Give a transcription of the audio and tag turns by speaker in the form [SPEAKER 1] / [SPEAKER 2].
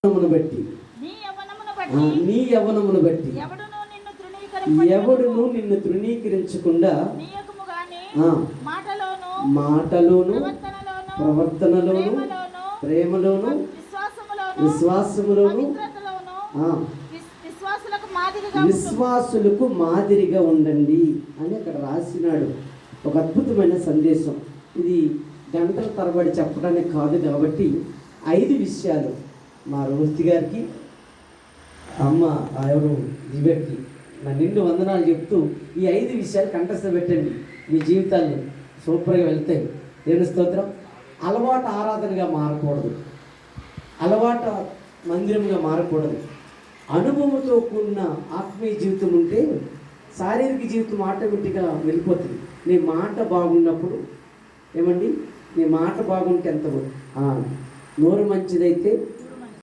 [SPEAKER 1] బట్టి నీ యవ్వనమును బట్టి ఎవడును నిన్ను తృణీకరించకుండా మాటలోను ప్రవర్తనలోను ప్రేమలోను విశ్వాసములోను విశ్వాసులకు మాదిరిగా ఉండండి అని అక్కడ రాసినాడు. ఒక అద్భుతమైన సందేశం ఇది. గంటల తరబడి చెప్పడానికి కాదు కాబట్టి 5 విషయాలు మా రోహిత్ గారికి, అమ్మ ఎవరు దివ్యకి నా నిండు వందనాలు చెప్తూ ఈ 5 విషయాలు కంఠస్థ పెట్టండి. మీ జీవితాల్లో సూపర్గా వెళ్తాయి. దేవుని స్తోత్రం. అలవాటు ఆరాధనగా మారకూడదు, అలవాటు మందిరంగా మారకూడదు. అనుభవంతో కూడిన ఆత్మీయ జీవితం ఉంటే శారీరక జీవితం ఆటోమేటిక్గా వెళ్ళిపోతుంది. నీ మాట బాగున్నప్పుడు ఏమండి, నీ మాట బాగుంటే ఎంత నోరు మంచిదైతే